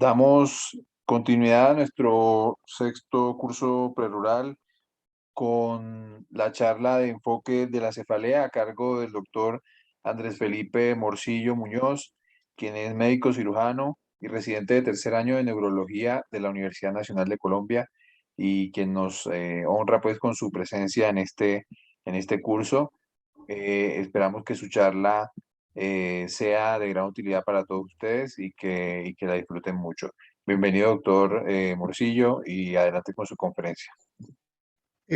Damos continuidad a nuestro sexto curso prerural con la charla de enfoque de la cefalea a cargo del doctor Andrés Felipe Morcillo Muñoz, quien es médico cirujano y residente de tercer año de neurología de la Universidad Nacional de Colombia y quien nos honra pues con su presencia en este curso. Esperamos que su charla sea de gran utilidad para todos ustedes y que la disfruten mucho. Bienvenido, doctor Morcillo, y adelante con su conferencia.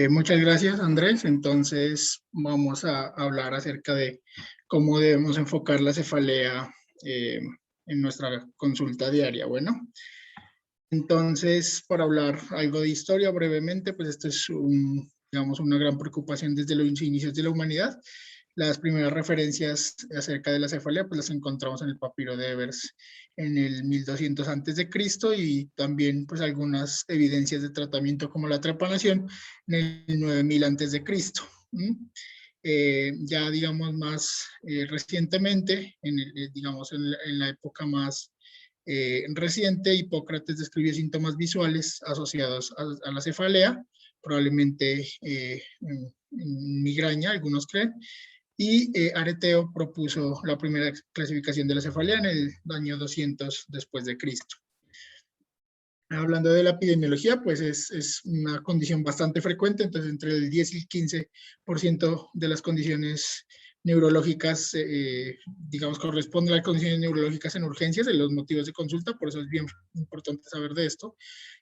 Muchas gracias, Andrés. Entonces, vamos a hablar acerca de cómo debemos enfocar la cefalea en nuestra consulta diaria. Bueno, entonces, para hablar algo de historia brevemente, pues esto es digamos, una gran preocupación desde los inicios de la humanidad. Las primeras referencias acerca de la cefalea pues las encontramos en el papiro de Evers en el 1200 antes de Cristo y también pues algunas evidencias de tratamiento como la trepanación en el 9000 antes de Cristo. Ya digamos más recientemente, digamos en la época más reciente, Hipócrates describió síntomas visuales asociados a la cefalea, probablemente en migraña, algunos creen, y Areteo propuso la primera clasificación de la cefalea en el año 200 después de Cristo. Hablando de la epidemiología, pues es una condición bastante frecuente, entonces entre el 10 y el 15% de las condiciones neurológicas, digamos, corresponden a las condiciones neurológicas en urgencias, en los motivos de consulta, por eso es bien importante saber de esto.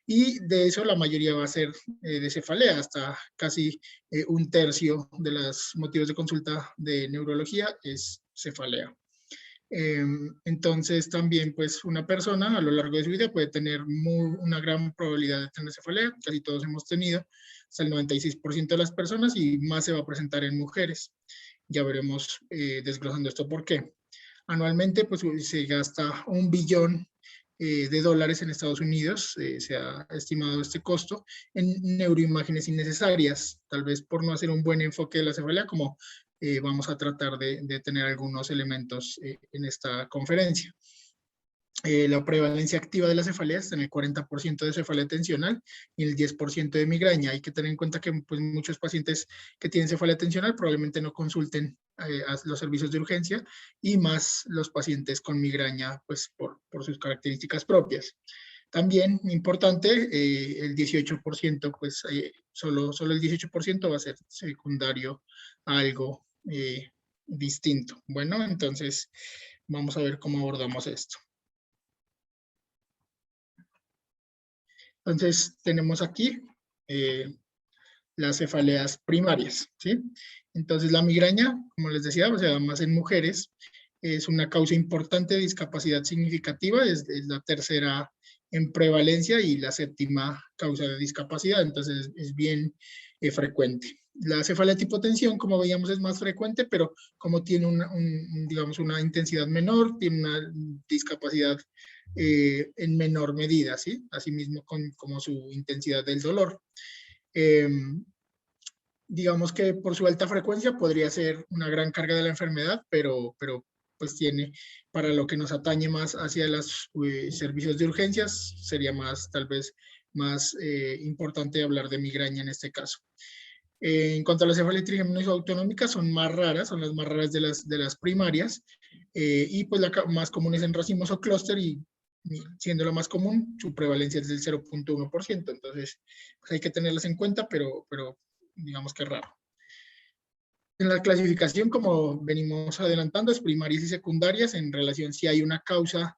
Y de eso la mayoría va a ser de cefalea, hasta casi un tercio de los motivos de consulta de neurología es cefalea. Entonces también pues una persona a lo largo de su vida puede tener una gran probabilidad de tener cefalea, casi todos hemos tenido, hasta el 96% de las personas y más se va a presentar en mujeres. Ya veremos desglosando esto por qué. Anualmente pues se gasta $1 billón de dólares en Estados Unidos, se ha estimado este costo, en neuroimágenes innecesarias, tal vez por no hacer un buen enfoque de la cefalea, como vamos a tratar de tener algunos elementos en esta conferencia. La prevalencia activa de la cefalea está en el 40% de cefalea tensional y el 10% de migraña. Hay que tener en cuenta que pues, muchos pacientes que tienen cefalea tensional probablemente no consulten a los servicios de urgencia y más los pacientes con migraña pues, por sus características propias. También importante, el 18%, pues solo el 18% va a ser secundario a algo distinto. Bueno, entonces vamos a ver cómo abordamos esto. Entonces, tenemos aquí las cefaleas primarias, ¿sí? Entonces, la migraña, como les decía, o sea, más en mujeres, es una causa importante de discapacidad significativa, es la tercera en prevalencia y la séptima causa de discapacidad, entonces es bien frecuente. La cefalea tipo tensión, como veíamos, es más frecuente, pero como tiene digamos, una intensidad menor, tiene una discapacidad en menor medida, ¿sí? Asimismo como su intensidad del dolor. Digamos que por su alta frecuencia podría ser una gran carga de la enfermedad, pero pues tiene, para lo que nos atañe más hacia los servicios de urgencias, sería más, tal vez, más importante hablar de migraña en este caso. En cuanto a las cefaleas trigéminas autonómicas, son más raras, son las más raras de las primarias, y pues la más común es en racimos o clúster, y siendo la más común, su prevalencia es del 0.1%, entonces pues hay que tenerlas en cuenta, pero digamos que es raro. En la clasificación, como venimos adelantando, es primarias y secundarias en relación si hay una causa,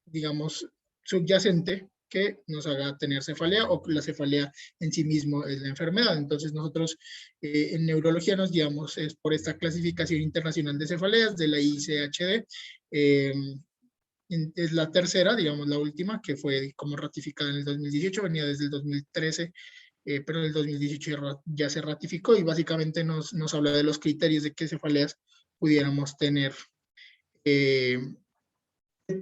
digamos, subyacente que nos haga tener cefalea o la cefalea en sí mismo es la enfermedad. Entonces nosotros en neurología nos guiamos es por esta clasificación internacional de cefaleas de la ICHD. Es la tercera, digamos la última, que fue como ratificada en el 2018, venía desde el 2013, pero en el 2018 ya se ratificó y básicamente nos habla de los criterios de qué cefaleas pudiéramos tener.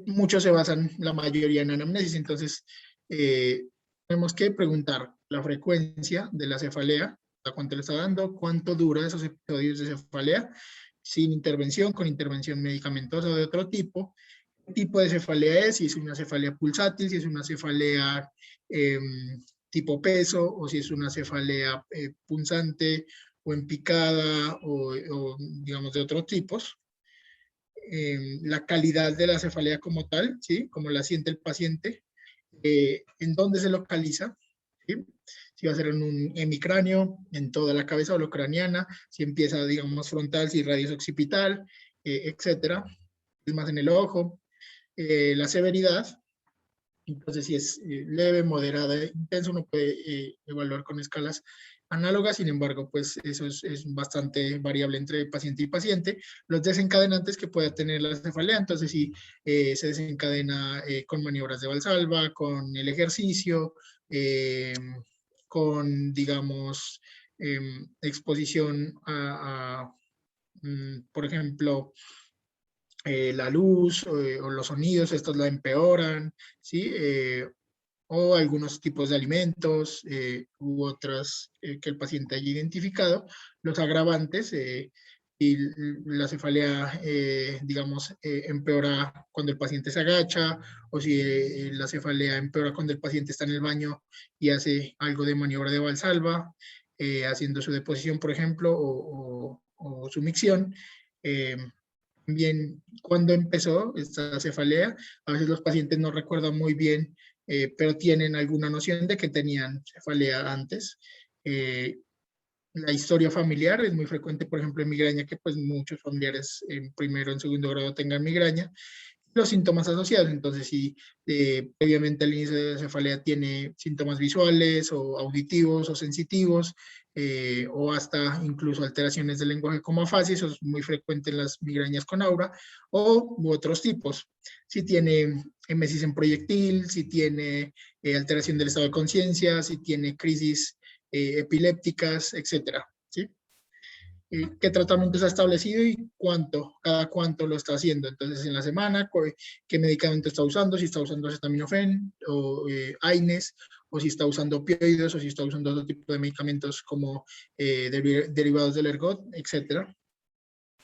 Muchos se basan, la mayoría, en anamnesis, entonces tenemos que preguntar la frecuencia de la cefalea, a cuánto le está dando, cuánto dura esos episodios de cefalea, sin intervención, con intervención medicamentosa o de otro tipo, qué tipo de cefalea es, si es una cefalea pulsátil, si es una cefalea tipo peso, o si es una cefalea punzante o en picada, o digamos de otros tipos. La calidad de la cefalea como tal, ¿sí? Como la siente el paciente, en dónde se localiza, ¿sí? Si va a ser en un hemicráneo, en toda la cabeza holocraniana, si empieza, digamos, frontal, si radius occipital, etcétera. Es más en el ojo. La severidad, entonces si es leve, moderada, intenso, uno puede evaluar con escalas análogas, sin embargo, pues eso es bastante variable entre paciente y paciente. Los desencadenantes que pueda tener la cefalea, entonces si se desencadena con maniobras de Valsalva, con el ejercicio, con, digamos, exposición por ejemplo, la luz o los sonidos, estos la empeoran, ¿sí? O algunos tipos de alimentos u otras que el paciente haya identificado, los agravantes y la cefalea, digamos, empeora cuando el paciente se agacha, o si la cefalea empeora cuando el paciente está en el baño y hace algo de maniobra de Valsalva, haciendo su deposición, por ejemplo, o su micción. Eh, Bien, cuando empezó esta cefalea, a veces los pacientes no recuerdan muy bien, pero tienen alguna noción de que tenían cefalea antes. Eh, la historia familiar es muy frecuente, por ejemplo, en migraña, que pues muchos familiares en primero o en segundo grado tengan migraña. Los síntomas asociados, entonces si previamente al inicio de la cefalea tiene síntomas visuales o auditivos o sensitivos, o hasta incluso alteraciones del lenguaje como afasia, eso es muy frecuente en las migrañas con aura, u otros tipos. Si tiene emesis en proyectil, si tiene alteración del estado de conciencia, si tiene crisis epilépticas, etcétera, ¿sí? Qué tratamiento se ha establecido y cada cuánto lo está haciendo. Entonces, en la semana, qué medicamento está usando, si está usando acetaminofén o AINES, o si está usando opioides, o si está usando otro tipo de medicamentos como derivados del ergot, etcétera.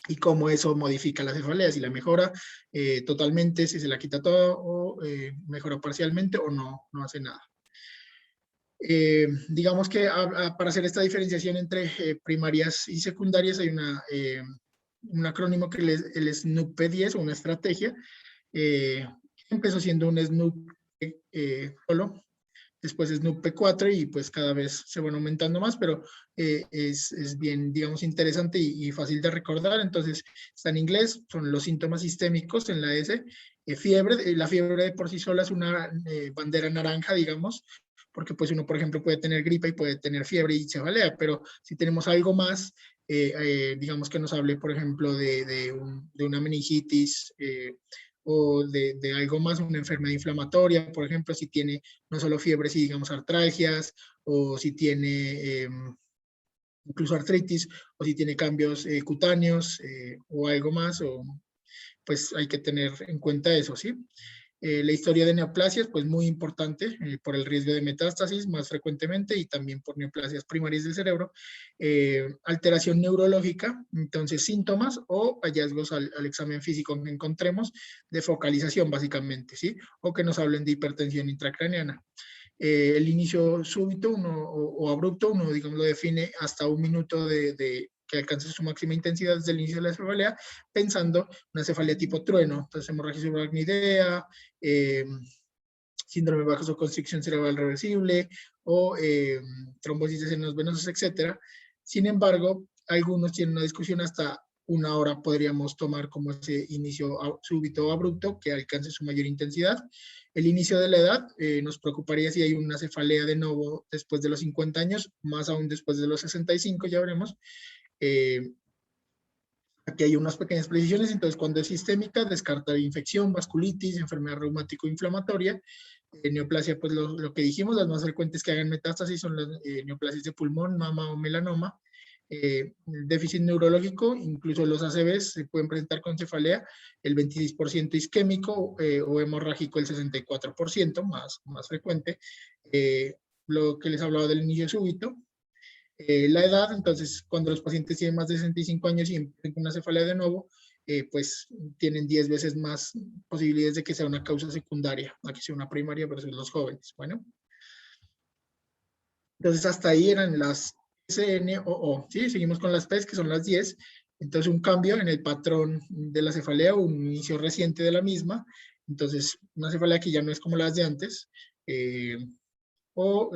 Y cómo eso modifica la cefalea, si la mejora totalmente, si se la quita todo, o mejora parcialmente, o no hace nada. Digamos que para hacer esta diferenciación entre primarias y secundarias hay un acrónimo que es el SNUP-10 o una estrategia. Empezó siendo un SNUP solo, después SNUP P4 y pues cada vez se van aumentando más, pero es bien, digamos, interesante y fácil de recordar. Entonces está en inglés, son los síntomas sistémicos en la S. Fiebre, la fiebre de por sí sola es una bandera naranja, digamos, porque pues uno, por ejemplo, puede tener gripa y puede tener fiebre y cefalea, pero si tenemos algo más, digamos que nos hable, por ejemplo, de una meningitis o de algo más, una enfermedad inflamatoria, por ejemplo, si tiene no solo fiebre, si digamos artralgias, o si tiene incluso artritis, o si tiene cambios cutáneos o algo más, o, pues hay que tener en cuenta eso, ¿sí? La historia de neoplasias, pues muy importante por el riesgo de metástasis más frecuentemente y también por neoplasias primarias del cerebro. Alteración neurológica, entonces síntomas o hallazgos al examen físico que encontremos de focalización básicamente, ¿sí? O que nos hablen de hipertensión intracraneana. El inicio súbito o abrupto, uno digamos lo define hasta un minuto de que alcance su máxima intensidad desde el inicio de la cefalea, pensando una cefalea tipo trueno, entonces hemorragia subaracnoidea, síndrome de vasoconstricción cerebral reversible o trombosis de senos venosos, etcétera. Sin embargo, algunos tienen una discusión hasta una hora podríamos tomar como ese inicio súbito o abrupto que alcance su mayor intensidad. El inicio de la edad nos preocuparía si hay una cefalea de nuevo después de los 50 años, más aún después de los 65, ya veremos. Aquí hay unas pequeñas precisiones, entonces cuando es sistémica, descarta infección, vasculitis, enfermedad reumático-inflamatoria. Neoplasia, pues lo que dijimos, las más frecuentes que hagan metástasis son las neoplasias de pulmón, mama o melanoma. Déficit neurológico, incluso los ACVs se pueden presentar con cefalea, el 26% isquémico o hemorrágico el 64%, más frecuente. Lo que les hablaba del inicio súbito, la edad, entonces cuando los pacientes tienen más de 65 años y empiezan con una cefalea de nuevo, pues tienen 10 veces más posibilidades de que sea una causa secundaria, a que sea una primaria versus los jóvenes. Bueno, entonces hasta ahí eran las SNOO, ¿sí? Seguimos con las PES, que son las 10. Entonces un cambio en el patrón de la cefalea, un inicio reciente de la misma. Entonces una cefalea que ya no es como las de antes, eh, o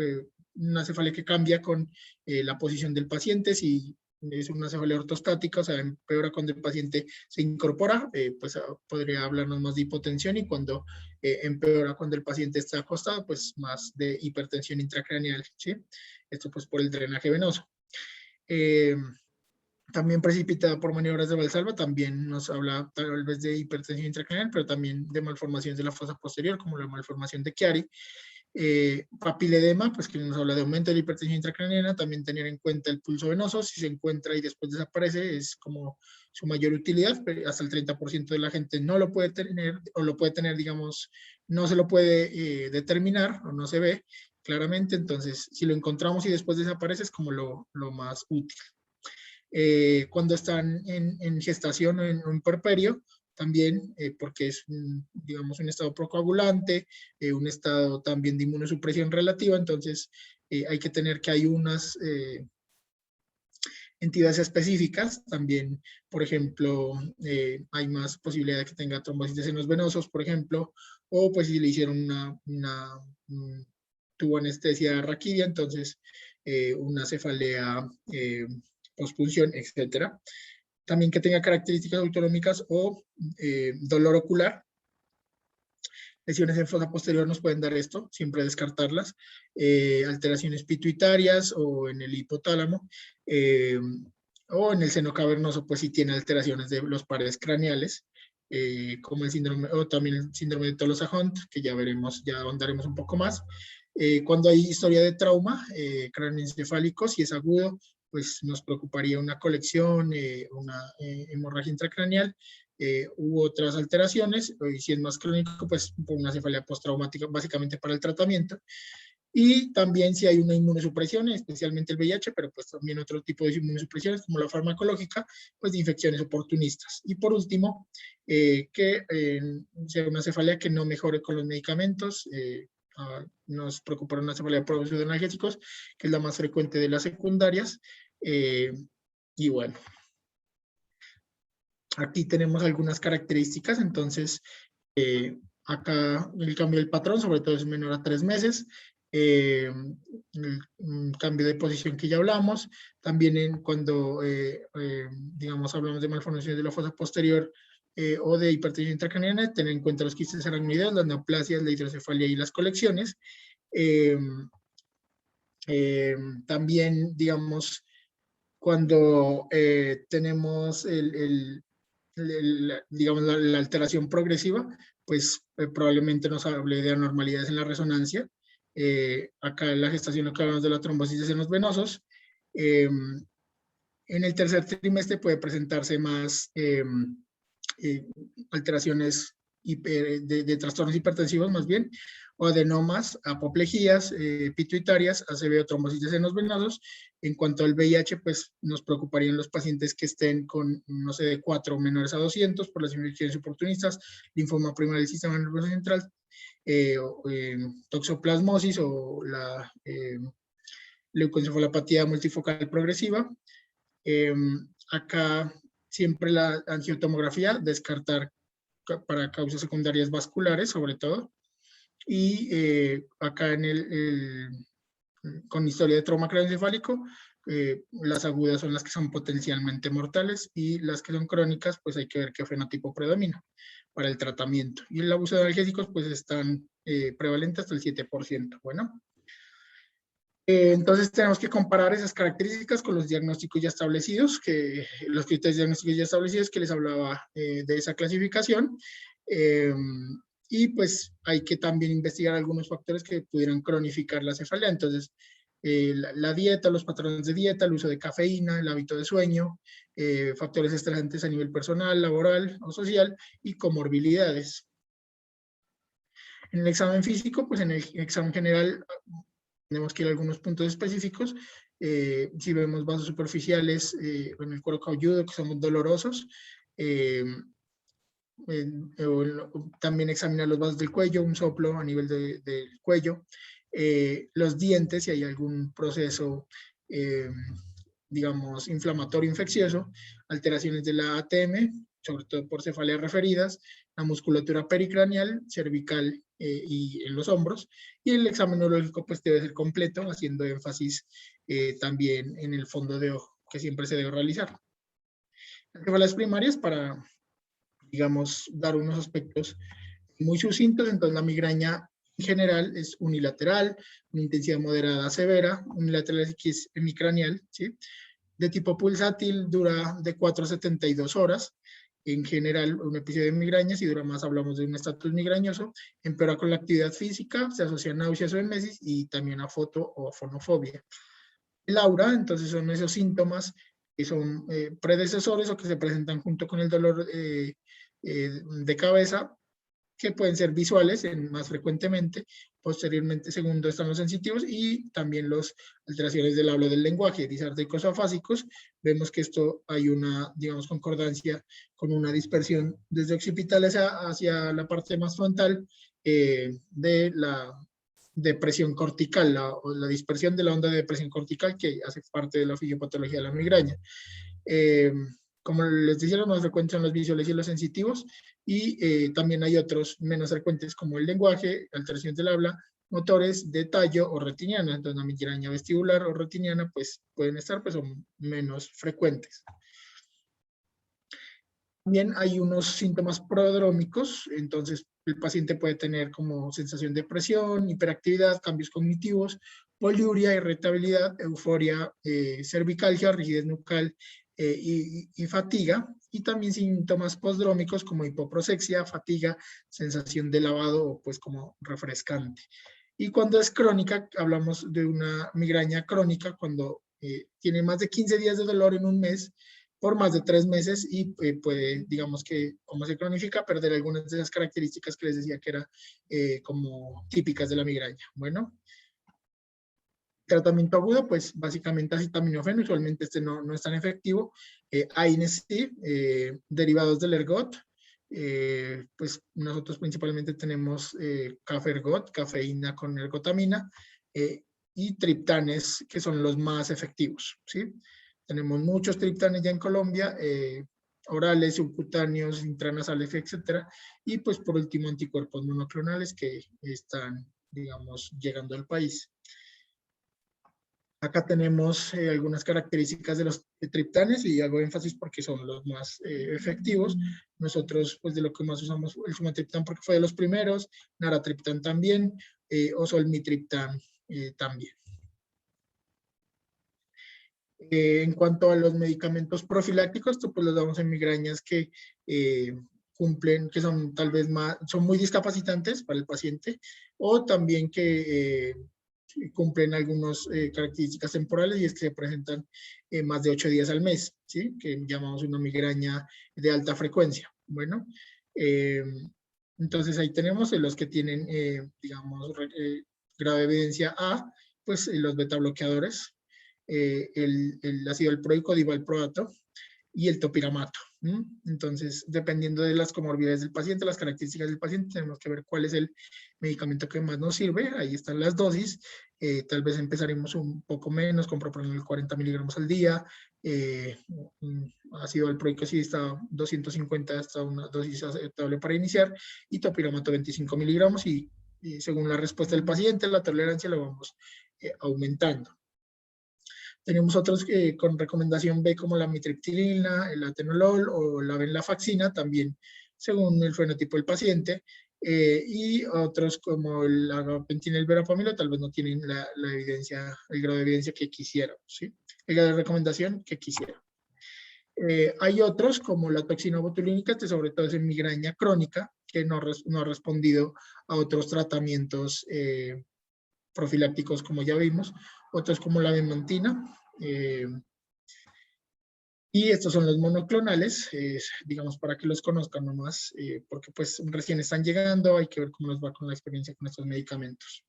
una cefalea que cambia con la posición del paciente. Si es una cefalea ortostática, o sea, empeora cuando el paciente se incorpora, pues podría hablarnos más de hipotensión, y cuando empeora cuando el paciente está acostado, pues más de hipertensión intracraneal, ¿sí? Esto pues por el drenaje venoso. Eh, También precipitada por maniobras de Valsalva, también nos habla tal vez de hipertensión intracraneal, pero también de malformaciones de la fosa posterior, como la malformación de Chiari. Papiledema, pues que nos habla de aumento de la hipertensión intracraniana. También tener en cuenta el pulso venoso, si se encuentra y después desaparece, es como su mayor utilidad. Pero hasta el 30% de la gente no lo puede tener, o lo puede tener, digamos, no se lo puede determinar, o no se ve claramente. Entonces, si lo encontramos y después desaparece, es como lo más útil. Cuando están en gestación o en puerperio, también porque es, digamos, un estado procoagulante, un estado también de inmunosupresión relativa. Entonces hay que tener que hay unas entidades específicas. También, por ejemplo, hay más posibilidad de que tenga trombosis de senos venosos, por ejemplo, o pues si le hicieron tuvo anestesia raquidia, entonces una cefalea pospunción, etcétera. También que tenga características autonómicas o dolor ocular. Lesiones en fosa posterior nos pueden dar esto, siempre descartarlas. Alteraciones pituitarias o en el hipotálamo, o en el seno cavernoso, pues si tiene alteraciones de los pares craneales, como el síndrome, o también el síndrome de Tolosa-Hunt, que ya veremos, ya ahondaremos un poco más. Cuando hay historia de trauma cráneoencefálico, si es agudo, pues nos preocuparía una colección, una hemorragia intracraneal, u otras alteraciones. Y si es más crónico, pues por una cefalea postraumática, básicamente para el tratamiento. Y también si hay una inmunosupresión, especialmente el VIH, pero pues también otro tipo de inmunosupresiones como la farmacológica, pues de infecciones oportunistas. Y por último, que sea una cefalea que no mejore con los medicamentos. Nos preocupa una cefalea por analgésicos, que es la más frecuente de las secundarias. Y bueno, aquí tenemos algunas características. Entonces, acá el cambio del patrón, sobre todo es menor a 3 meses. El cambio de posición que ya hablamos. También cuando, digamos, hablamos de malformaciones de la fosa posterior o de hipertensión intracraniana, tener en cuenta los quistes aracnoideos, las neoplasias, la hidrocefalia y las colecciones. Eh, También, digamos, cuando tenemos digamos, la alteración progresiva, pues probablemente nos hable de anormalidades en la resonancia. Acá en la gestación lo que hablamos de la trombosis de senos venosos. En el tercer trimestre puede presentarse más alteraciones de trastornos hipertensivos más bien, o adenomas, apoplejías, pituitarias, ACV, trombosis de senos venosos. En cuanto al VIH, pues nos preocuparían los pacientes que estén con, no sé, de 4 menores a 200 por las infecciones oportunistas, linfoma primario del sistema nervioso central, toxoplasmosis o la leucoencefalopatía multifocal progresiva. Acá siempre la angiotomografía, descartar para causas secundarias vasculares, sobre todo. Y acá con historia de trauma craneoencefálico, las agudas son las que son potencialmente mortales, y las que son crónicas, pues hay que ver qué fenotipo predomina para el tratamiento. Y el abuso de analgésicos, pues están prevalentes hasta el 7%. Bueno, entonces tenemos que comparar esas características con los diagnósticos ya establecidos, los criterios diagnósticos ya establecidos que les hablaba de esa clasificación. Y pues hay que también investigar algunos factores que pudieran cronificar la cefalea. Entonces, la dieta, los patrones de dieta, el uso de cafeína, el hábito de sueño, factores estresantes a nivel personal, laboral o social, y comorbilidades. En el examen físico, pues en el examen general tenemos que ir a algunos puntos específicos. Si vemos vasos superficiales en el cuero cabelludo que son dolorosos, eh, también examinar los vasos del cuello, un soplo a nivel del cuello, los dientes, si hay algún proceso, digamos, inflamatorio infeccioso, alteraciones de la ATM, sobre todo por cefaleas referidas, la musculatura pericraneal, cervical y en los hombros, y el examen neurológico pues debe ser completo, haciendo énfasis también en el fondo de ojo, que siempre se debe realizar. Las primarias para, digamos, dar unos aspectos muy sucintos. Entonces la migraña en general es unilateral, una intensidad moderada a severa, unilateral X hemicraneal, ¿sí? De tipo pulsátil, dura de 4 a 72 horas. En general, un episodio de migraña, si dura más, hablamos de un estatus migrañoso, empeora con la actividad física, se asocia a náuseas o emesis y también a foto o a fonofobia. El aura, entonces, son esos síntomas que son predecesores o que se presentan junto con el dolor de cabeza, que pueden ser visuales más frecuentemente, posteriormente segundo están los sensitivos y también las alteraciones del habla del lenguaje, disartrícos afásicos. Vemos que esto hay una, digamos, concordancia con una dispersión desde occipital hacia la parte más frontal de la depresión cortical, la dispersión de la onda de depresión cortical que hace parte de la fisiopatología de la migraña. Como les decía, los más frecuentes son los visuales y los sensitivos, y también hay otros menos frecuentes como el lenguaje, alteraciones del habla, motores de tallo o retiniana. Entonces la migraña vestibular o retiniana pues pueden estar, pues son menos frecuentes. También hay unos síntomas prodrómicos, entonces el paciente puede tener como sensación de presión, hiperactividad, cambios cognitivos, poliuria, irritabilidad, euforia, cervicalgia, rigidez nucal y fatiga, y también síntomas postdrómicos como hipoprosexia, fatiga, sensación de lavado o pues como refrescante. Y cuando es crónica, hablamos de una migraña crónica cuando tiene más de 15 días de dolor en un mes, por más de 3 meses y puede, digamos que, como se cronifica, perder algunas de esas características que les decía que eran como típicas de la migraña. Bueno, tratamiento agudo, pues básicamente acetaminofén, usualmente este no es tan efectivo. AINES, derivados del ergot, pues nosotros principalmente tenemos café-ergot, cafeína con ergotamina, y triptanes, que son los más efectivos, ¿sí? Tenemos muchos triptanes ya en Colombia, orales, subcutáneos, intranasales, etcétera. Y pues por último anticuerpos monoclonales que están, digamos, llegando al país. Acá tenemos algunas características de los triptanes y hago énfasis porque son los más efectivos. Nosotros, pues de lo que más usamos el sumatriptán porque fue de los primeros, naratriptán también, o solmitriptán también. En cuanto a los medicamentos profilácticos, pues los damos en migrañas que cumplen, que son tal vez más, son muy discapacitantes para el paciente, o también que cumplen algunas características temporales, y es que se presentan más de 8 días al mes, ¿sí? Que llamamos una migraña de alta frecuencia. Bueno, entonces ahí tenemos los que tienen, digamos, grave evidencia A, pues los beta bloqueadores, el ácido valproico, divalproato y el topiramato. Entonces, dependiendo de las comorbilidades del paciente, las características del paciente, tenemos que ver cuál es el medicamento que más nos sirve. Ahí están las dosis. Tal vez empezaremos un poco menos, con propranolol 40 miligramos al día. Ácido valproico sí está 250 hasta una dosis aceptable para iniciar, y topiramato 25 miligramos, y según la respuesta del paciente, la tolerancia la vamos aumentando. Tenemos otros con recomendación B, como la mitriptilina, el atenolol o la venlafaxina, también según el fenotipo del paciente. Y otros como el gabapentina y el verapamilo tal vez no tienen la evidencia, el grado de evidencia que quisiéramos, ¿sí? El grado de recomendación que quisiéramos. Hay otros como la toxina botulínica, que sobre todo es en migraña crónica, que no ha respondido a otros tratamientos profilácticos, como ya vimos, otros como la memantina, y estos son los monoclonales, digamos, para que los conozcan nomás, porque pues recién están llegando, hay que ver cómo nos va con la experiencia con estos medicamentos.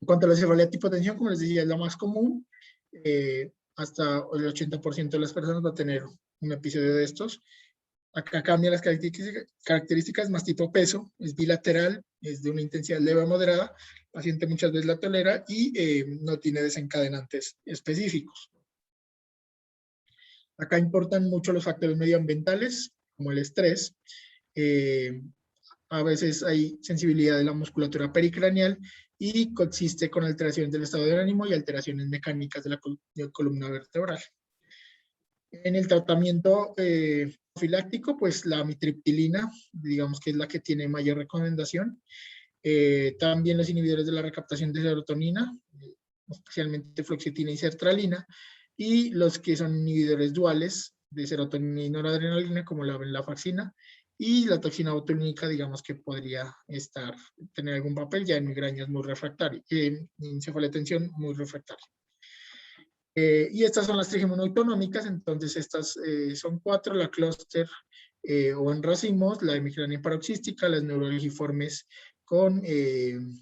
En cuanto a la cefalea tipo tensión, como les decía, es la más común. Hasta el 80% de las personas va a tener un episodio de estos. Acá cambian las características, más tipo peso, es bilateral, es de una intensidad leve a moderada, el paciente muchas veces la tolera y no tiene desencadenantes específicos. Acá importan mucho los factores medioambientales, como el estrés. A veces hay sensibilidad de la musculatura pericraneal y coexiste con alteraciones del estado de ánimo y alteraciones mecánicas de la columna vertebral. En el tratamiento profiláctico, pues la amitriptilina, digamos que es la que tiene mayor recomendación. También los inhibidores de la recaptación de serotonina, especialmente fluoxetina y sertralina, y los que son inhibidores duales de serotonina y noradrenalina, como la venlafaxina, y la toxina botulínica, digamos que podría tener algún papel ya en migrañas muy refractarias, en encefalotensión muy refractaria. Y estas son las trigemonoautonómicas, entonces estas son 4, la clúster o en racimos, la hemicrania paroxística, las neuralgiformes con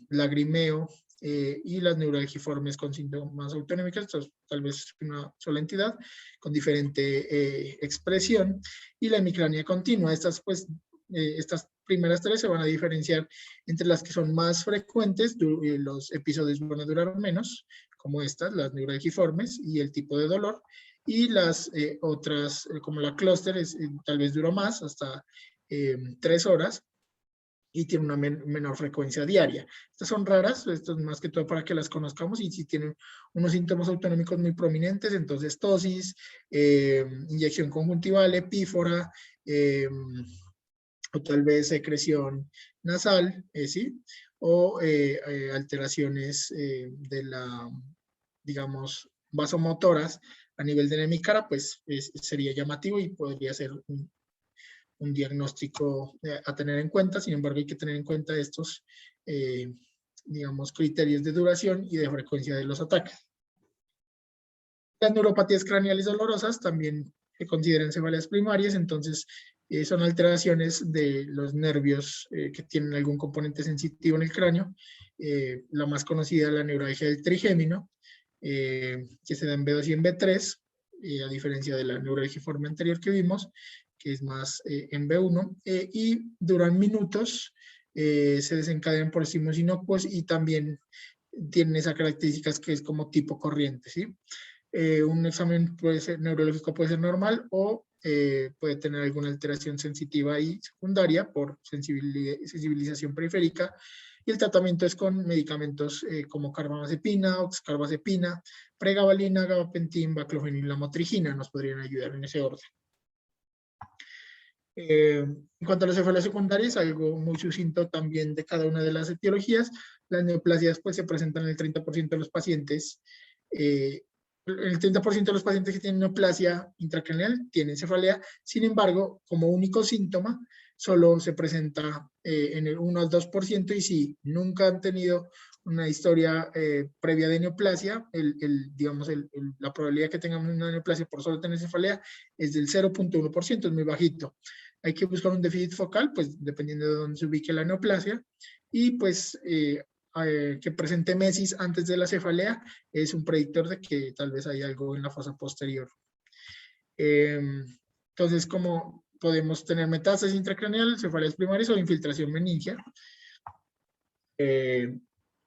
lagrimeo y las neuralgiformes con síntomas autonómicas, entonces, tal vez una sola entidad con diferente expresión, y la hemicrania continua. Estas primeras 3 se van a diferenciar entre las que son más frecuentes, los episodios van a durar menos, como estas, las neuralgiformes y el tipo de dolor, y las otras, como la clúster, tal vez dura más, hasta 3 horas, y tiene una menor frecuencia diaria. Estas son raras, esto es más que todo para que las conozcamos, y si tienen unos síntomas autonómicos muy prominentes, entonces tosis, inyección conjuntival, epífora, o tal vez secreción nasal, ¿sí? O alteraciones de la, digamos, vasomotoras a nivel de la hemicara, pues sería llamativo y podría ser un diagnóstico a tener en cuenta. Sin embargo, hay que tener en cuenta estos, digamos, criterios de duración y de frecuencia de los ataques. Las neuropatías craneales dolorosas también se consideran cefaleas primarias, entonces son alteraciones de los nervios que tienen algún componente sensitivo en el cráneo. La más conocida es la neuralgia del trigémino, que se da en B2 y en B3, a diferencia de la neuralgiforme anterior que vimos, que es más en B1, y duran minutos, se desencadenan por estímulos inocuos y también tienen esas características que es como tipo corriente, ¿sí? Un examen neurológico puede ser normal o puede tener alguna alteración sensitiva y secundaria por sensibilización periférica, y el tratamiento es con medicamentos como carbamazepina, oxcarbazepina, pregabalina, gabapentin, baclofen, lamotrigina nos podrían ayudar en ese orden. En cuanto a las cefaleas secundarias, algo muy sucinto también de cada una de las etiologías. Las neoplasias pues se presentan en el 30% de los pacientes. El 30% de los pacientes que tienen neoplasia intracraneal tienen cefalea. Sin embargo, como único síntoma, solo se presenta en el 1 al 2%, y si nunca han tenido una historia previa de neoplasia, digamos, la probabilidad que tengamos una neoplasia por solo tener cefalea es del 0.1%, es muy bajito. Hay que buscar un déficit focal, pues dependiendo de dónde se ubique la neoplasia, y pues que presente mesis antes de la cefalea es un predictor de que tal vez hay algo en la fosa posterior. Entonces, como podemos tener metástasis intracraneal, cefaleas primarias o infiltración meningia.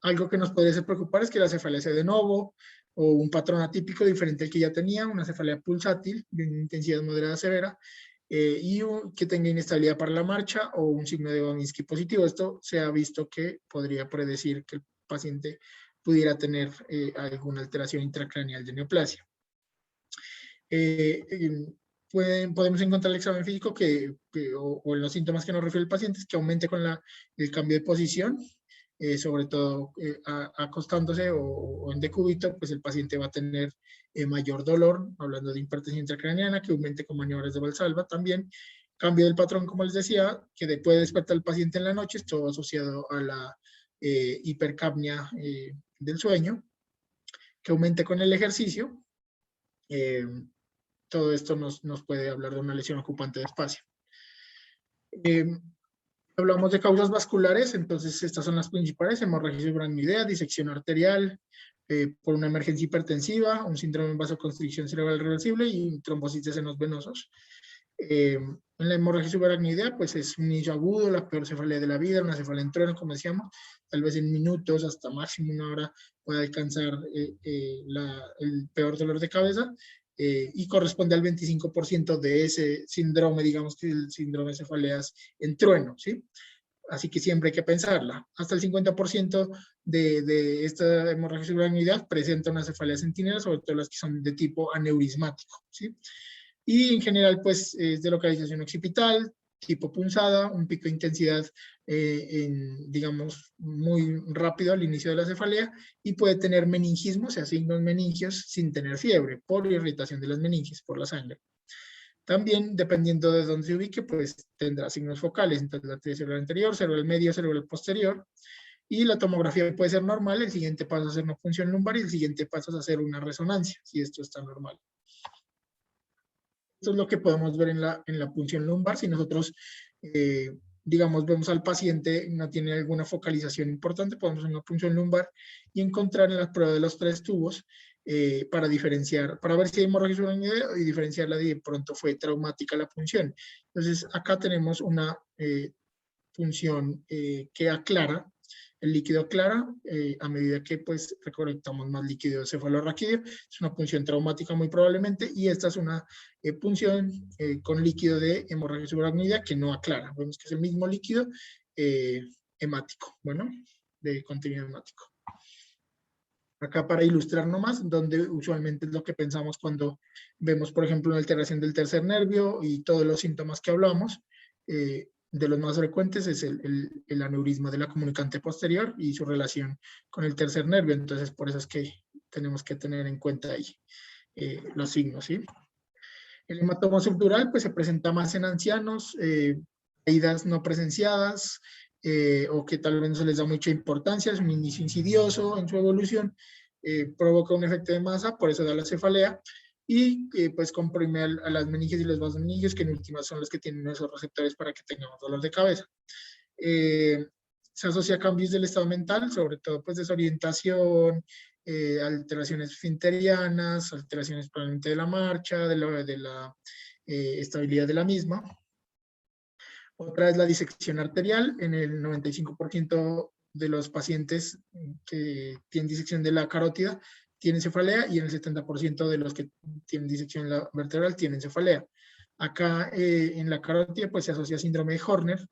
Algo que nos podría preocupar es que la cefalea sea de novo o un patrón atípico diferente al que ya tenía, una cefalea pulsátil de una intensidad moderada severa, y que tenga inestabilidad para la marcha o un signo de Babinski positivo. Esto se ha visto que podría predecir que el paciente pudiera tener alguna alteración intracraneal de neoplasia. Podemos encontrar el examen físico o en los síntomas que nos refiere el paciente, es que aumente con el cambio de posición, sobre todo acostándose o en decúbito, pues el paciente va a tener mayor dolor, hablando de hipertensión intracraneana, que aumente con maniobras de Valsalva también. Cambio del patrón, como les decía, que puede despertar al paciente en la noche, esto asociado a la hipercapnia del sueño, que aumente con el ejercicio. Todo esto nos puede hablar de una lesión ocupante de espacio. Hablamos de causas vasculares, entonces estas son las principales: hemorragia subaracnoidea, disección arterial, por una emergencia hipertensiva, un síndrome de vasoconstricción cerebral reversible y trombosis de senos venosos. En la hemorragia subaracnoidea, pues es un inicio agudo, la peor cefalea de la vida, una cefalea en trueno, como decíamos, tal vez en minutos, hasta máximo una hora, puede alcanzar el peor dolor de cabeza, y corresponde al 25% de ese síndrome, digamos que el síndrome de cefaleas en trueno, ¿sí? Así que siempre hay que pensarla. Hasta el 50% de esta hemorragia subaracnoidea presenta una cefalea centinela, sobre todo las que son de tipo aneurismático, ¿sí? Y en general, pues, es de localización occipital, tipo punzada, un pico de intensidad, digamos, muy rápido al inicio de la cefalea, y puede tener meningismo, o sea, signos meningios, sin tener fiebre, por irritación de las meninges, por la sangre. También, dependiendo de dónde se ubique, pues tendrá signos focales, entonces la arteria cerebral anterior, cerebral medio, cerebral posterior, y la tomografía puede ser normal, el siguiente paso es hacer una punción lumbar y el siguiente paso es hacer una resonancia, si esto está normal. Esto es lo que podemos ver en la punción lumbar. Si nosotros, digamos, vemos al paciente y no tiene alguna focalización importante, podemos hacer una punción lumbar y encontrar en la prueba de los 3 tubos para diferenciar, para ver si hay hemorragia subaracnoidea y diferenciarla de pronto fue traumática la punción. Entonces, acá tenemos una punción que aclara, el líquido aclara a medida que pues recolectamos más líquido cefalorraquídeo. Es una punción traumática muy probablemente, y esta es una punción con líquido de hemorragia subaracnoidea que no aclara. Vemos que es el mismo líquido hemático, bueno, de contenido hemático. Acá para ilustrar nomás, donde usualmente es lo que pensamos cuando vemos, por ejemplo, una alteración del tercer nervio y todos los síntomas que hablamos. De los más frecuentes es el aneurisma de la comunicante posterior y su relación con el tercer nervio. Entonces, por eso es que tenemos que tener en cuenta ahí los signos, ¿sí? El hematoma subdural pues se presenta más en ancianos, caídas no presenciadas, o que tal vez no se les da mucha importancia, es un inicio insidioso en su evolución, provoca un efecto de masa, por eso da la cefalea, y pues comprime a las meninges y los vasos meningios, que en últimas son los que tienen esos receptores para que tengamos dolor de cabeza. Se asocia a cambios del estado mental, sobre todo pues desorientación, alteraciones esfinterianas, alteraciones probablemente de la marcha, de la estabilidad de la misma. Otra es la disección arterial. En el 95% de los pacientes que tienen disección de la carótida tienen cefalea, y en el 70% de los que tienen disección en la vertebral tienen cefalea. Acá en la carótida pues se asocia a síndrome de Horner,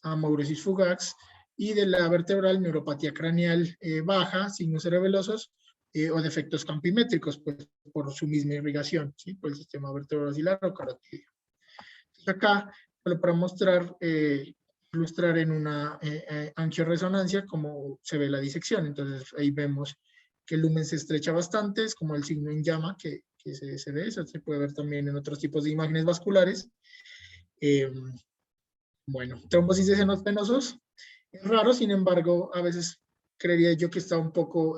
amaurosis fugax, y de la vertebral neuropatía craneal baja, signos cerebelosos, o defectos campimétricos, pues por su misma irrigación, ¿sí? Por el sistema vertebrobasilar o carotidio. Acá, solo para mostrar, ilustrar en una angioresonancia cómo se ve la disección. Entonces ahí vemos que el lumen se estrecha bastante, es como el signo en llama que se ve, eso se puede ver también en otros tipos de imágenes vasculares. Bueno, trombosis de senos venosos es raro, sin embargo, a veces creería yo que está un poco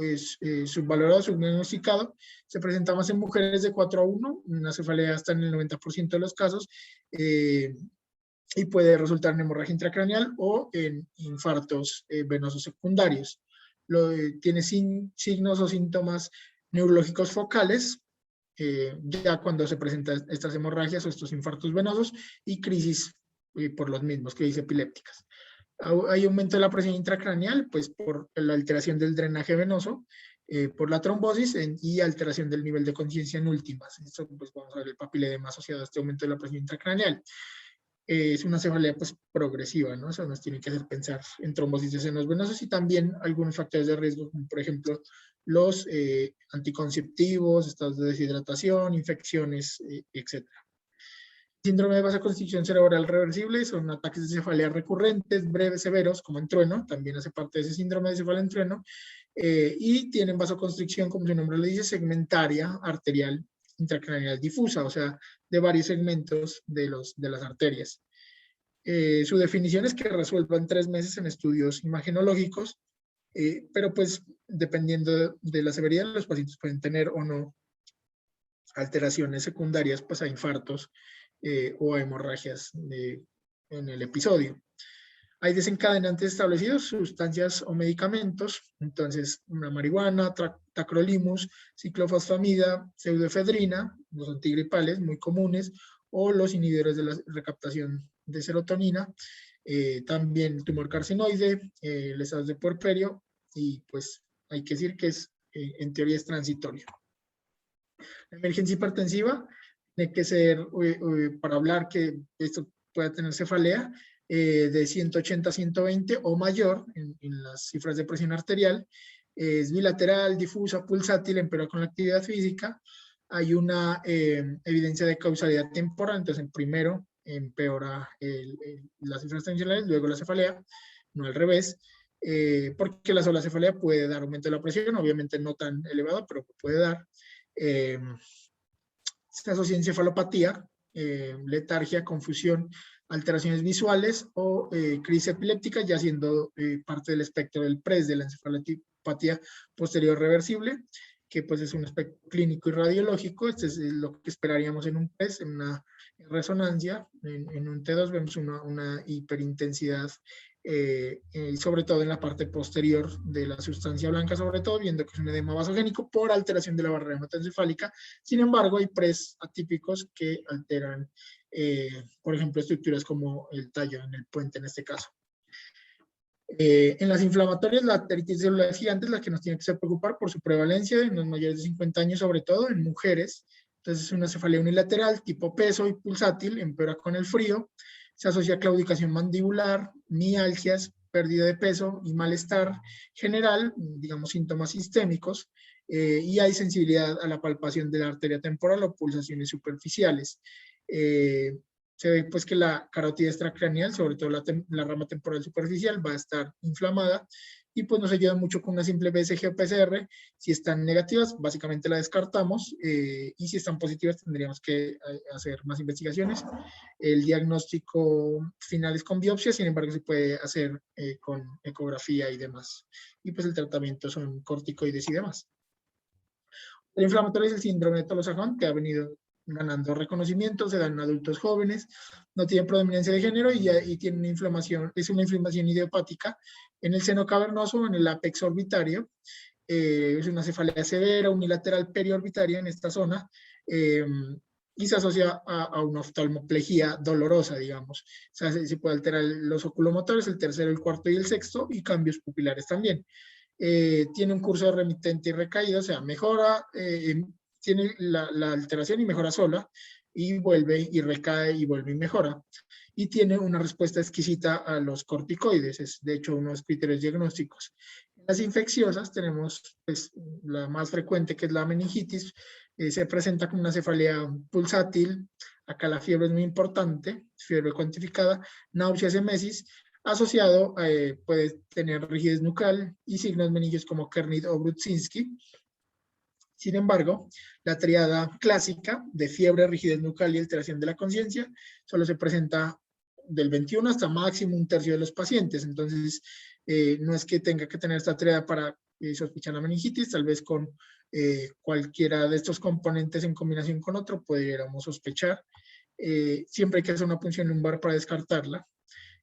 subvalorado, subdiagnosticado. Se presenta más en mujeres de 4-1, una cefalea hasta en el 90% de los casos, y puede resultar en hemorragia intracraneal o en infartos venosos secundarios. Tiene signos o síntomas neurológicos focales, ya cuando se presentan estas hemorragias o estos infartos venosos, y crisis por los mismos, crisis epilépticas. Hay aumento de la presión intracraneal, pues por la alteración del drenaje venoso, por la trombosis y alteración del nivel de conciencia en últimas. Esto, pues vamos a ver el papiledema asociado a este aumento de la presión intracraneal. Es una cefalea pues progresiva, ¿no? Eso nos tiene que hacer pensar en trombosis de senos venosos, y también algunos factores de riesgo, como por ejemplo los anticonceptivos, estados de deshidratación, infecciones, etc. Síndrome de vasoconstricción cerebral reversible son ataques de cefalea recurrentes, breves, severos, como en trueno, también hace parte de ese síndrome de cefalea en trueno, y tienen vasoconstricción, como su nombre le dice, segmentaria, arterial, intracraneal difusa, o sea, de varios segmentos de las arterias. Su definición es que resuelva en 3 meses en estudios imagenológicos, pero pues dependiendo de la severidad, los pacientes pueden tener o no alteraciones secundarias pues a infartos o a hemorragias en el episodio. Hay desencadenantes establecidos, sustancias o medicamentos, entonces la marihuana, tacrolimus, ciclofosfamida, pseudoefedrina, los antigripales muy comunes, o los inhibidores de la recaptación de serotonina, también el tumor carcinoide, el estado de puerperio, y pues hay que decir que en teoría es transitorio. La emergencia hipertensiva tiene que ser, para hablar que esto pueda tener cefalea, de 180 a 120 o mayor en las cifras de presión arterial. Es bilateral, difusa, pulsátil, empeora con la actividad física. Hay una evidencia de causalidad temporal, entonces en primero empeora las cifras tensionales, luego la cefalea, no al revés, porque la sola cefalea puede dar aumento de la presión, obviamente no tan elevado, pero puede dar. Se asocia encefalopatía, letargia, confusión, alteraciones visuales o crisis epiléptica, ya siendo parte del espectro del PRES de la encefalopatía posterior reversible, que pues es un espectro clínico y radiológico. Este es lo que esperaríamos en un PRES, en una resonancia. En un T2 vemos una hiperintensidad, sobre todo en la parte posterior de la sustancia blanca, sobre todo, viendo que es un edema vasogénico por alteración de la barrera hematoencefálica. Sin embargo, hay PRES atípicos que alteran, por ejemplo, estructuras como el tallo en el puente en este caso. En las inflamatorias, la arteritis celular gigante es la que nos tiene que preocupar por su prevalencia en los mayores de 50 años, sobre todo en mujeres. Entonces, es una cefalea unilateral, tipo peso y pulsátil, empeora con el frío. Se asocia a claudicación mandibular, mialgias, pérdida de peso y malestar general, digamos síntomas sistémicos, y hay sensibilidad a la palpación de la arteria temporal o pulsaciones superficiales. Se ve pues que la carótida extracraneal, sobre todo la rama temporal superficial, va a estar inflamada y pues nos ayuda mucho con una simple BCG o PCR. Si están negativas, básicamente la descartamos, y si están positivas tendríamos que hacer más investigaciones. El diagnóstico final es con biopsia, sin embargo se puede hacer con ecografía y demás. Y pues el tratamiento son corticoides y demás. El inflamatorio es el síndrome de Tolosajón, que ha venido ganando reconocimiento, se dan en adultos jóvenes, no tiene predominancia de género y tiene una inflamación, es una inflamación idiopática en el seno cavernoso, en el ápex orbitario. Es una cefalea severa, unilateral periorbitaria en esta zona, y se asocia a una oftalmoplegia dolorosa, digamos. O sea, se puede alterar los oculomotores, el tercero, el cuarto y el sexto, y cambios pupilares también. Tiene un curso de remitente y recaída, o sea, mejora, tiene la alteración y mejora sola, y vuelve y recae y vuelve y mejora. Y tiene una respuesta exquisita a los corticoides, es de hecho uno de los criterios diagnósticos. En las infecciosas tenemos pues, la más frecuente, que es la meningitis. Se presenta con una cefalea pulsátil, acá la fiebre es muy importante, fiebre cuantificada, náuseas, emesis, asociado, puede tener rigidez nucal y signos meningios como Kernit o Brudzinski. Sin embargo, la triada clásica de fiebre, rigidez nucal y alteración de la conciencia solo se presenta del 21 hasta máximo un tercio de los pacientes. Entonces, no es que tenga que tener esta triada para sospechar la meningitis, tal vez con cualquiera de estos componentes en combinación con otro pudiéramos sospechar. Siempre hay que hacer una punción lumbar para descartarla.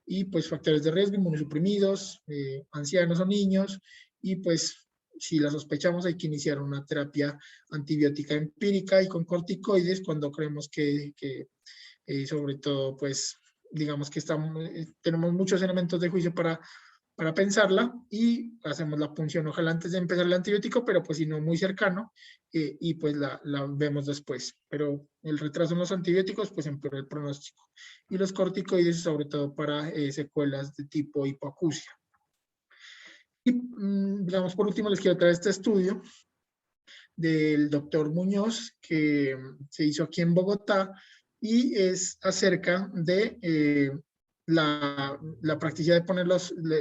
Y pues factores de riesgo, inmunosuprimidos, ancianos o niños, y pues si la sospechamos hay que iniciar una terapia antibiótica empírica y con corticoides cuando creemos que sobre todo pues digamos que tenemos muchos elementos de juicio para pensarla, y hacemos la punción ojalá antes de empezar el antibiótico, pero pues si no muy cercano, y pues la vemos después. Pero el retraso en los antibióticos pues empeora el pronóstico. Y los corticoides sobre todo para secuelas de tipo hipoacusia. Y digamos por último les quiero traer este estudio del doctor Muñoz que se hizo aquí en Bogotá, y es acerca de la practicidad de poner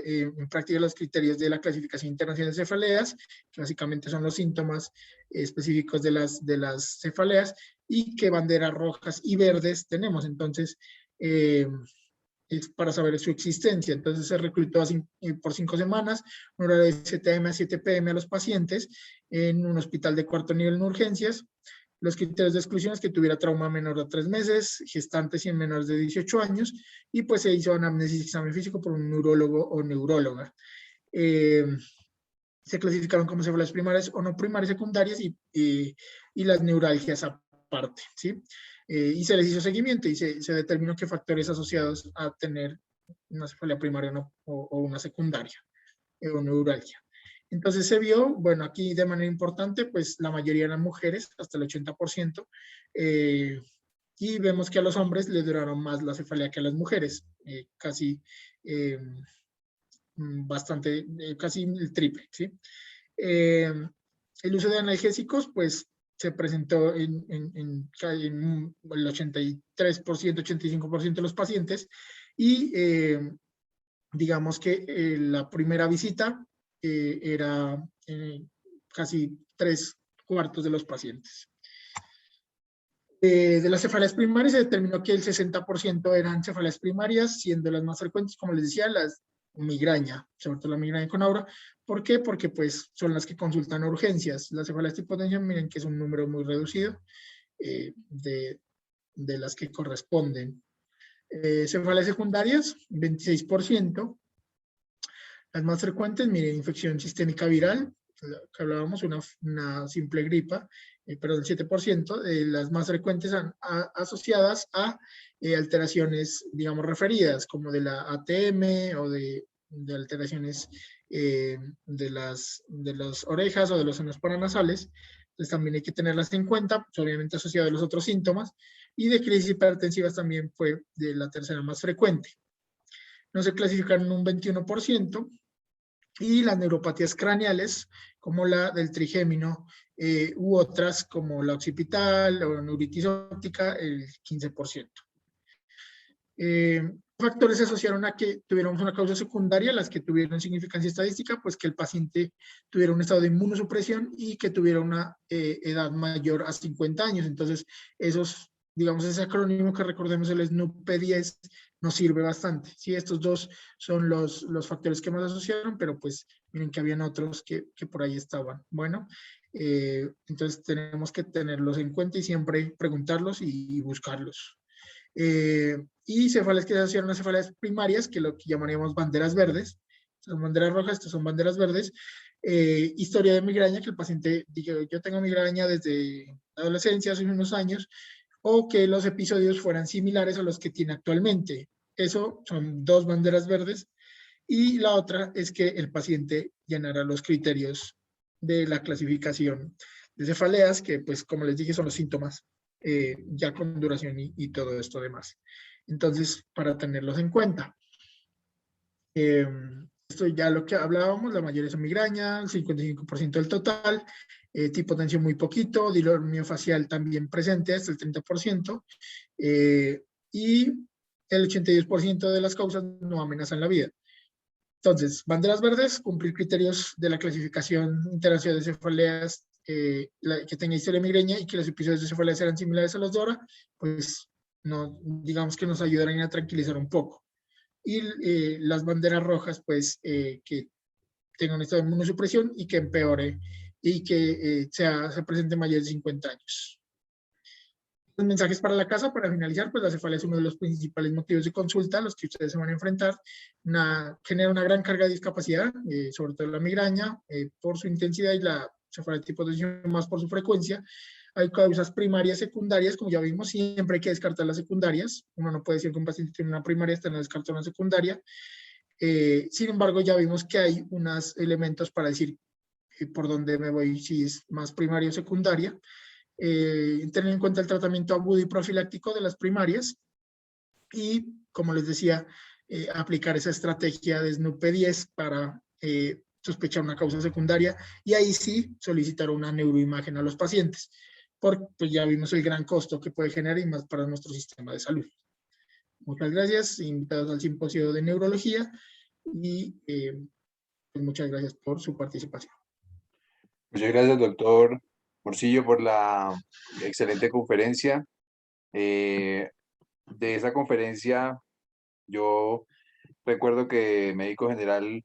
en práctica los criterios de la clasificación internacional de cefaleas, que básicamente son los síntomas específicos de las cefaleas, y qué banderas rojas y verdes tenemos. Entonces, es para saber su existencia. Entonces se reclutó por 5 semanas, un horario de 7 a.m. a 7 p.m. a los pacientes en un hospital de cuarto nivel en urgencias. Los criterios de exclusión es que tuviera trauma menor de 3 meses, gestantes y menores de 18 años, y pues se hizo anamnesis y examen físico por un neurólogo o neuróloga. Se clasificaron como células primarias o no primarias secundarias y las neuralgias aparte, ¿sí? Y se les hizo seguimiento y se determinó qué factores asociados a tener una cefalea primaria o una secundaria o neuralgia. Entonces se vio, bueno, aquí de manera importante, pues la mayoría eran mujeres, hasta el 80%, y vemos que a los hombres les duraron más la cefalea que a las mujeres, casi eh, bastante, casi el triple, ¿sí? El uso de analgésicos, pues se presentó en el 83%, 85% de los pacientes y digamos que la primera visita era casi 3/4 de los pacientes. De las cefaleas primarias se determinó que el 60% eran cefaleas primarias, siendo las más frecuentes, como les decía, las migraña, sobre todo la migraña con aura. ¿Por qué? Porque pues son las que consultan urgencias. Las cefaleas tipo tensión, miren que es un número muy reducido de las que corresponden. Cefaleas secundarias, 26%. Las más frecuentes, miren, infección sistémica viral, que hablábamos, una simple gripa, pero el 7%, las más frecuentes asociadas a alteraciones, digamos, referidas, como de la ATM o de alteraciones de las orejas o de los senos paranasales. Entonces también hay que tenerlas en cuenta, pues, obviamente asociado a los otros síntomas, y de crisis hipertensivas también fue de la tercera más frecuente. No se clasificaron en un 21%, y las neuropatías craneales, como la del trigémino, u otras como la occipital o neuritis óptica, el 15%. Factores se asociaron a que tuviéramos una causa secundaria, las que tuvieron significancia estadística, pues que el paciente tuviera un estado de inmunosupresión y que tuviera una edad mayor a 50 años. Entonces, digamos, ese acrónimo que recordemos, el SNUP-10, nos sirve bastante. Sí, estos dos son los factores que más asociaron, pero pues miren que habían otros que por ahí estaban. Bueno, entonces tenemos que tenerlos en cuenta y siempre preguntarlos y buscarlos. Y cefaleas que se asociaron a cefaleas primarias, que lo que llamaríamos banderas verdes. Son banderas rojas, estas son banderas verdes. Historia de migraña, que el paciente diga, yo tengo migraña desde la adolescencia, hace unos años, o que los episodios fueran similares a los que tiene actualmente. Eso son 2 banderas verdes. Y la otra es que el paciente llenara los criterios de la clasificación de cefaleas, que pues como les dije son los síntomas ya con duración y todo esto demás. Entonces, para tenerlos en cuenta. Esto ya lo que hablábamos, la mayoría son migraña, 55% del total, tipo tensión muy poquito, dolor miofacial también presente, hasta el 30%, y el 82% de las causas no amenazan la vida. Entonces, banderas verdes, cumplir criterios de la clasificación internacional de cefaleas, que tenga historia de migraña y que los episodios de cefaleas sean similares a los de ahora, pues no, digamos que nos ayudarán a tranquilizar un poco. Y las banderas rojas, pues que tenga un estado de inmunosupresión y que empeore y que se presente mayor de 50 años. Los mensajes para la casa, para finalizar, pues la cefalea es uno de los principales motivos de consulta a los que ustedes se van a enfrentar. Genera una gran carga de discapacidad, sobre todo la migraña, por su intensidad, y la cefalea tipo 2 más por su frecuencia. Hay causas primarias, secundarias, como ya vimos, siempre hay que descartar las secundarias. Uno no puede decir que un paciente tiene una primaria hasta no descartar una secundaria. Sin embargo, ya vimos que hay unos elementos para decir por dónde me voy, si es más primaria o secundaria. Tener en cuenta el tratamiento agudo y profiláctico de las primarias y, como les decía, aplicar esa estrategia de SNUP-10 para sospechar una causa secundaria y ahí sí solicitar una neuroimagen a los pacientes, porque pues, ya vimos el gran costo que puede generar y más para nuestro sistema de salud. Muchas gracias, invitados al simposio de neurología y pues muchas gracias por su participación. Muchas gracias, doctor Morcillo, por la excelente conferencia. De esa conferencia, yo recuerdo que médico general,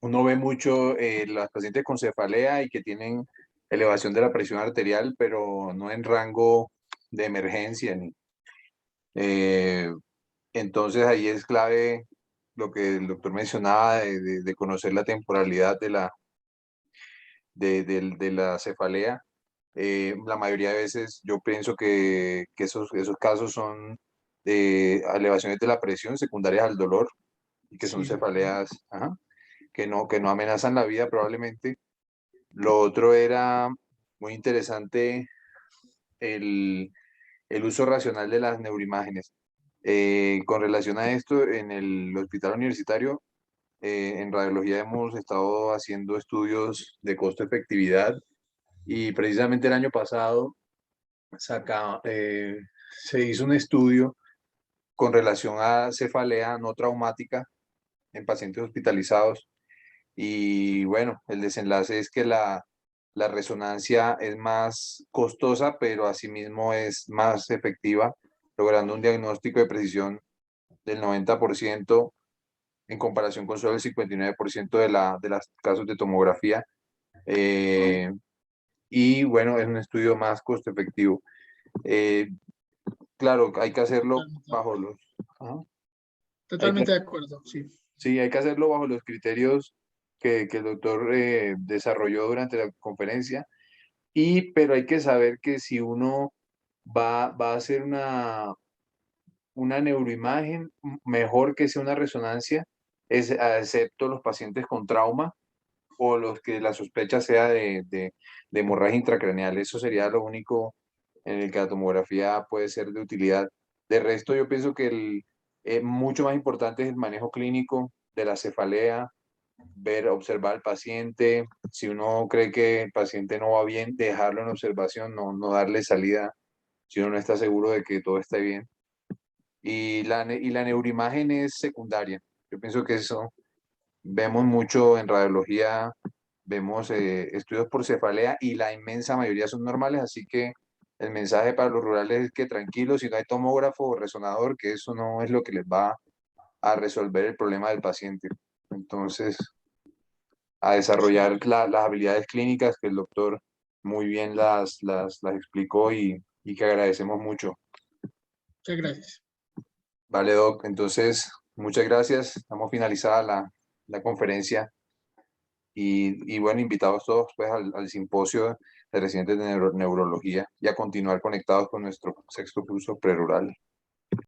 uno ve mucho las pacientes con cefalea y que tienen elevación de la presión arterial, pero no en rango de emergencia. Entonces ahí es clave lo que el doctor mencionaba de conocer la temporalidad de la cefalea. La mayoría de veces yo pienso que esos casos son elevaciones de la presión secundarias al dolor y que son Sí, cefaleas, ajá, que no amenazan la vida probablemente. Lo otro era muy interesante el uso racional de las neuroimágenes. Con relación a esto, en el hospital universitario, en radiología hemos estado haciendo estudios de costo-efectividad y precisamente el año pasado se hizo un estudio con relación a cefalea no traumática en pacientes hospitalizados y bueno, el desenlace es que la resonancia es más costosa, pero asimismo es más efectiva, logrando un diagnóstico de precisión del 90% en comparación con solo el 59% de los casos de tomografía. Eh, y bueno, es un estudio más costo efectivo. Eh, claro, hay que hacerlo totalmente, bajo los... Ajá. Hay que, totalmente de acuerdo, sí. sí, hay que hacerlo bajo los criterios que el doctor desarrolló durante la conferencia. Pero hay que saber que si uno va a hacer una neuroimagen, mejor que sea una resonancia, excepto los pacientes con trauma o los que la sospecha sea de hemorragia intracraneal. Eso sería lo único en el que la tomografía puede ser de utilidad. De resto, yo pienso que mucho más importante es el manejo clínico de la cefalea, observar al paciente. Si uno cree que el paciente no va bien, dejarlo en observación, no darle salida si uno no está seguro de que todo esté bien. Y la neuroimagen es secundaria. Yo pienso que eso vemos mucho en radiología, vemos estudios por cefalea y la inmensa mayoría son normales, así que el mensaje para los rurales es que tranquilos, si no hay tomógrafo o resonador, que eso no es lo que les va a resolver el problema del paciente. Entonces, a Sí, desarrollar las habilidades clínicas que el doctor muy bien las explicó y que agradecemos mucho. muchas gracias. Vale, Doc, entonces, muchas gracias. Estamos finalizada la conferencia y bueno, invitados todos pues, al simposio de residentes de neurología y a continuar conectados con nuestro sexto curso prerural.